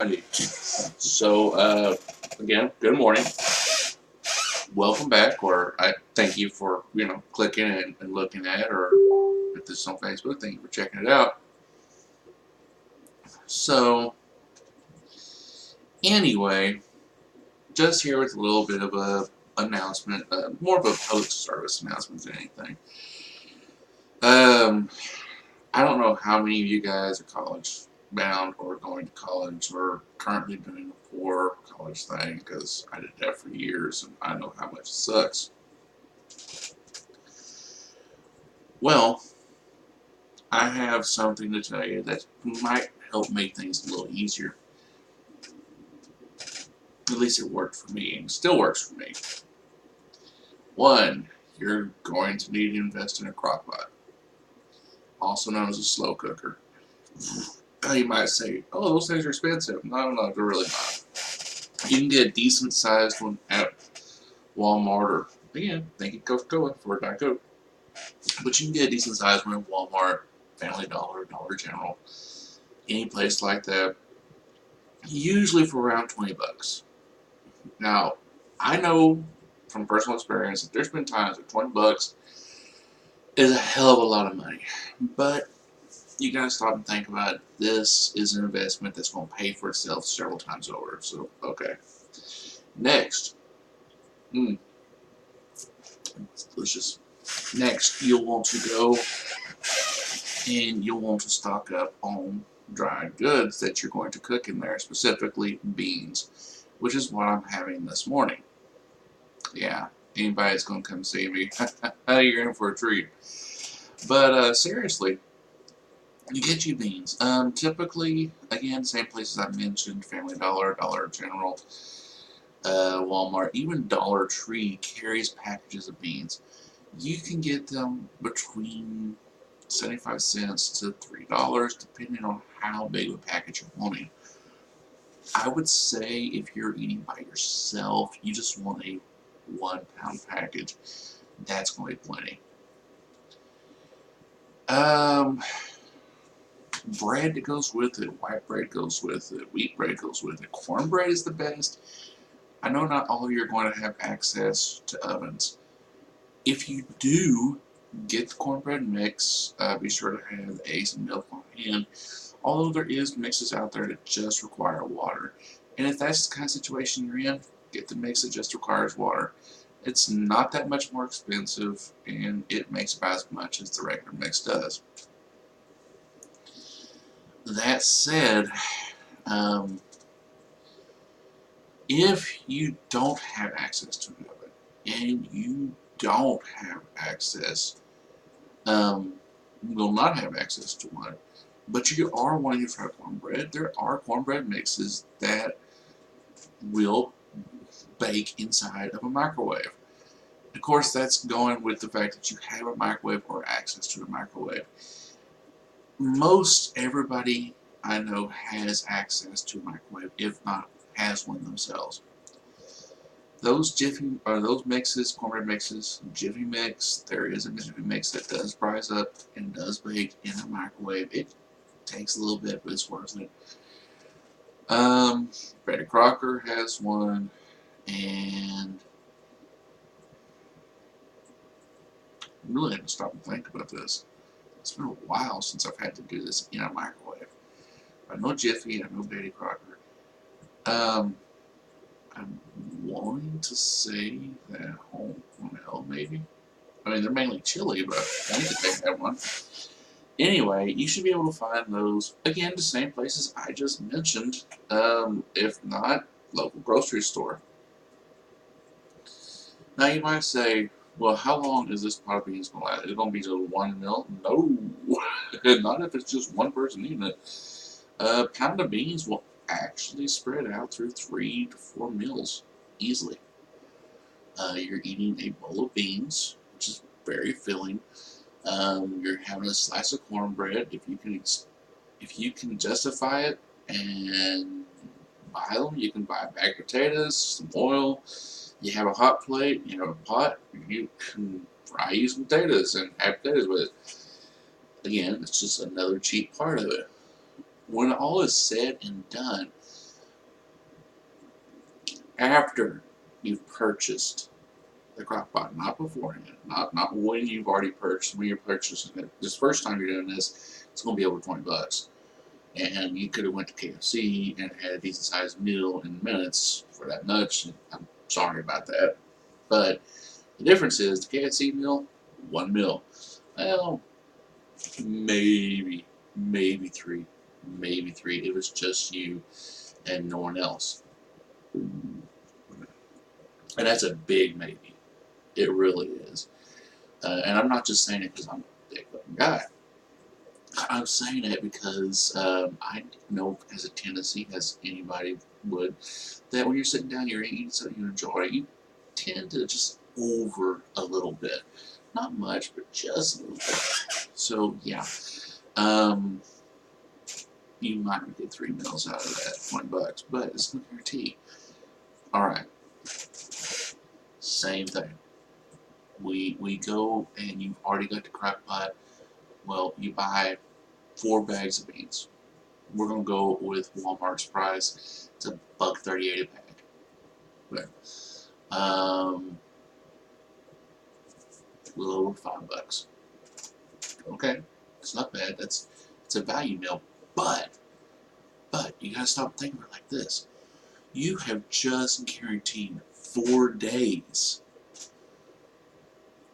Alrighty. So, again, good morning. Welcome back, or I thank you for clicking and looking at, or if this is on Facebook, thank you for checking it out. So, anyway, just here with a little bit of a announcement, more of a public service announcement than anything. Um, I don't know how many of you guys are college bound or going to college or currently doing the poor college thing, because I did that for years and I know how much it sucks. Well, I have something to tell you that might help make things a little easier. At least it worked for me and still works for me. One, you're going to need to invest in a crock pot, also known as a slow cooker. Now you might say, oh, those things are expensive. No, they're really not. You can get a decent sized one at Walmart, or again, think of Coca-Cola for a Diet Coke. But you can get a decent sized one at Walmart, Family Dollar, Dollar General, any place like that, usually for around 20 bucks. Now, I know from personal experience that there's been times that 20 bucks is a hell of a lot of money. But you gotta stop and think about it. This is an investment that's going to pay for itself several times over. So, okay. Next. Mm, delicious. Next, you'll want to go and you'll want to stock up on dried goods that you're going to cook in there, specifically beans, which is what I'm having this morning. Yeah, anybody that's going to come see me, you're in for a treat. But seriously, you get you beans. Typically, again, same places I mentioned: Family Dollar, Dollar General, Walmart, even Dollar Tree carries packages of beans. You can get them between 75 cents to $3, depending on how big of a package you're wanting. I would say if you're eating by yourself, you just want a 1 pound package. That's going to be plenty. Um, Bread that goes with it, white bread goes with it, wheat bread goes with it. Cornbread is the best. I know not all of you are going to have access to ovens. If you do get the cornbread mix, be sure to have the eggs and milk on hand. Although there is mixes out there that just require water. And if that's the kind of situation you're in, get the mix that just requires water. It's not that much more expensive, and it makes about as much as the regular mix does. That said, um, if you don't have access to an oven and you don't have access, will not have access to one, but you are wanting to try cornbread, there are cornbread mixes that will bake inside of a microwave. Of course, that's going with the fact that you have a microwave or access to a microwave. Most everybody I know has access to a microwave, if not has one themselves. Those Jiffy or those mixes, cornbread mixes, Jiffy mix, there is a Jiffy mix that does rise up and does bake in a microwave. It takes a little bit, but it's worth it. Betty Crocker has one, and I'm really had to stop and think about this. It's been a while since I've had to do this in a microwave. I know Jiffy, I know Betty Crocker. Um, I'm wanting to say that Home Cornell, maybe. I mean, they're mainly chili, but I think that they have one. Anyway, you should be able to find those, again, the same places I just mentioned, if not, local grocery store. Now, you might say, well, how long is this pot of beans going to last? Is it going to be just 1 meal? No, not if it's just one person eating it. A pound of beans will actually spread out through 3 to 4 meals easily. You're eating a bowl of beans, which is very filling. You're having a slice of cornbread. If you can justify it and buy them, you can buy baked potatoes, some oil. You have a hot plate, you have a pot. You can fry you some potatoes and have potatoes with it. Again, it's just another cheap part of it. When all is said and done, after you've purchased the crock pot, not beforehand, not when you've already purchased. When you're purchasing it, this first time you're doing this, it's going to be over $20, and you could have went to KFC and had a decent sized meal in minutes for that much. And I'm sorry about that, but the difference is the KFC meal, one meal. Well, maybe three, maybe three. It was just you and no one else, and that's a big maybe. It really is. And I'm not just saying it because I'm a big fucking guy. I'm saying it because I know as a tendency, as anybody would, that when you're sitting down, you're eating something you enjoy, you tend to just over a little bit. Not much, but just a little bit. So, yeah. You might get 3 meals out of that, $20, but it's no guarantee. Alright. Same thing. We go and you've already got the crock pot. Well, you buy 4 bags of beans. We're gonna go with Walmart's price. It's $1.38 a bag. But, a little over $5. Okay, it's not bad. It's a value meal, but you gotta stop thinking about it like this. You have just guaranteed 4 days,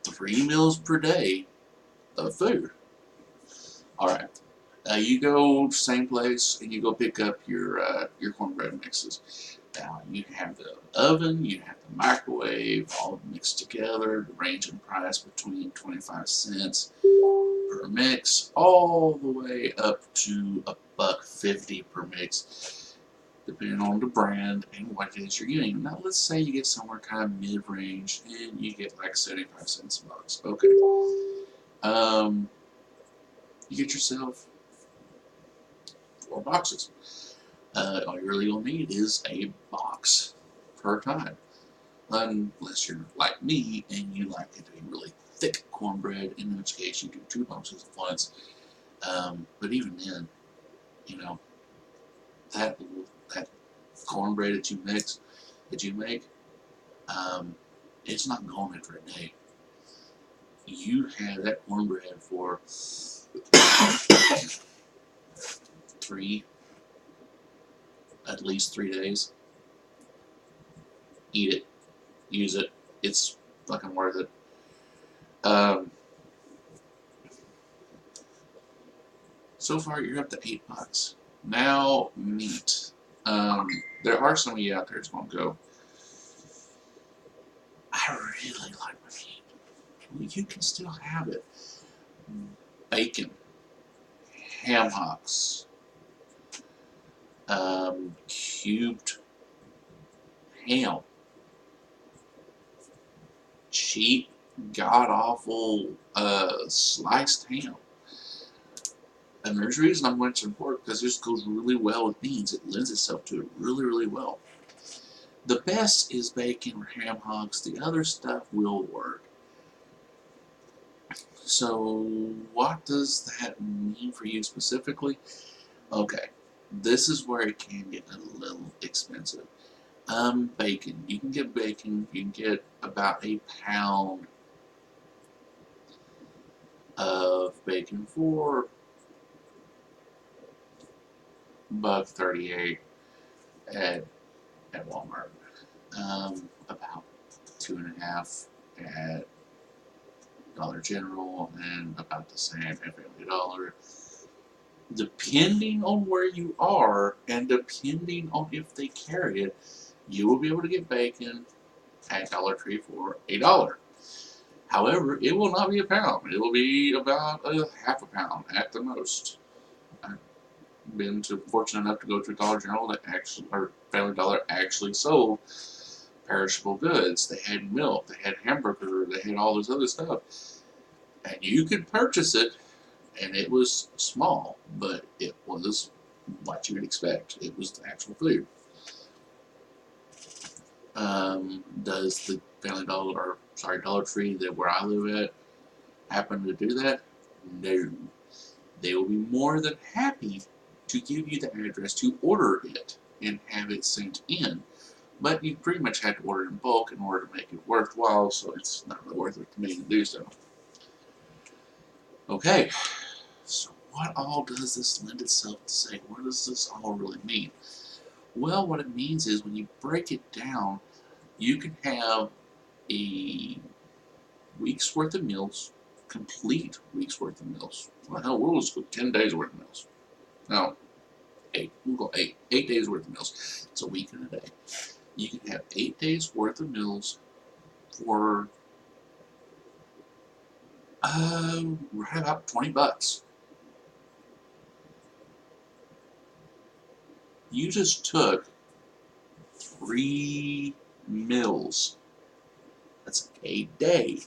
3 meals per day of food. All right. You go same place and you go pick up your cornbread mixes. Now you have the oven, you have the microwave, all mixed together, ranging price between 25 cents per mix, all the way up to $1.50 per mix, depending on the brand and what it is you're getting. Now let's say you get somewhere kind of mid-range and you get like 75 cents a box. Okay. You get yourself 4 boxes. All you really gonna need is a box per time. Unless you're like me and you like it to be really thick cornbread, in which case you do 2 boxes at once. But even then, you know, that cornbread that you make, it's not going in for a day. You have that cornbread for 3, at least 3 days. Eat it, use it. It's fucking worth it. So far, you're up to $8. Now, meat. There are some of you out there that's gonna go, I really like my meat. Well, you can still have it. Bacon, ham hocks, cubed ham, cheap, god-awful sliced ham. And there's a reason I'm mentioning pork, because this goes really well with beans. It lends itself to it really, really well. The best is bacon or ham hocks. The other stuff will work. So what does that mean for you specifically? Okay, this is where it can get a little expensive. Bacon. You can get bacon. You can get about a pound of bacon for $1.38 at Walmart. About 2.5 at Dollar General, and about the same at Family Dollar. Depending on where you are, and depending on if they carry it, you will be able to get bacon at Dollar Tree for $1. However, it will not be a pound. It will be about a half a pound at the most. I've been fortunate enough to go to Dollar General that actually, or Family Dollar actually sold perishable goods. They had milk, they had hamburger, they had all this other stuff. And you could purchase it, and it was small, but it was what you would expect. It was the actual food. Does the Dollar Tree where I live at happen to do that? No. They will be more than happy to give you the address to order it and have it sent in. But you pretty much had to order it in bulk in order to make it worthwhile, so it's not really worth it to me to do so. Okay, so what all does this lend itself to say? What does this all really mean? Well, what it means is when you break it down, you can have a week's worth of meals, complete week's worth of meals. Well, hell, we'll just go 10 days worth of meals. No, 8. We'll go 8. 8 days worth of meals. It's a week and a day. You can have 8 days worth of meals for right about $20. You just took 3 meals. That's a day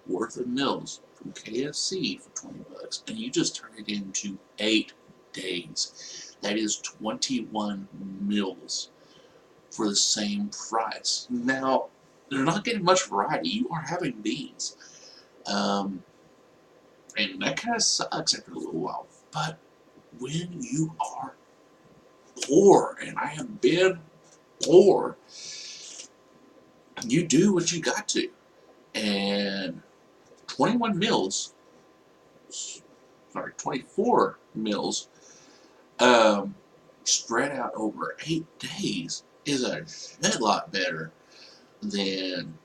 worth of meals from KFC for $20, and you just turn it into 8 days. That is 21 meals for the same price. Now, they're not getting much variety. You are having beans. And that kind of sucks after a little while. But when you are poor, and I have been poor, you do what you got to. And 21 meals, sorry, 24 meals, spread out over 8 days is a shit lot better than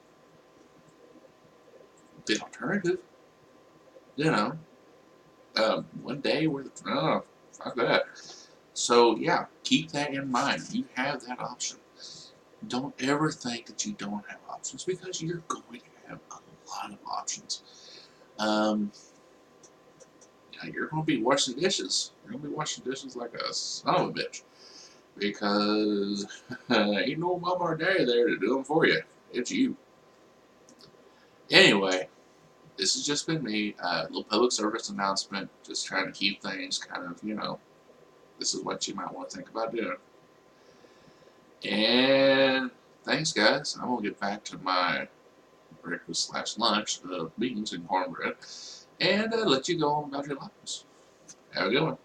the alternative. You know, one day worth of, oh, fuck that. So yeah, keep that in mind. You have that option. Don't ever think that you don't have options, because you're going to have a lot of options. Yeah, you're going to be washing dishes. You're going to be washing dishes like a son of a bitch, because ain't no mama or daddy there to do them for you. It's you. Anyway, this has just been me. A little public service announcement, just trying to keep things kind of, this is what you might want to think about doing. And thanks, guys. I'm going to get back to my breakfast/lunch of beans and cornbread, and let you go on about your lives. Have a good one.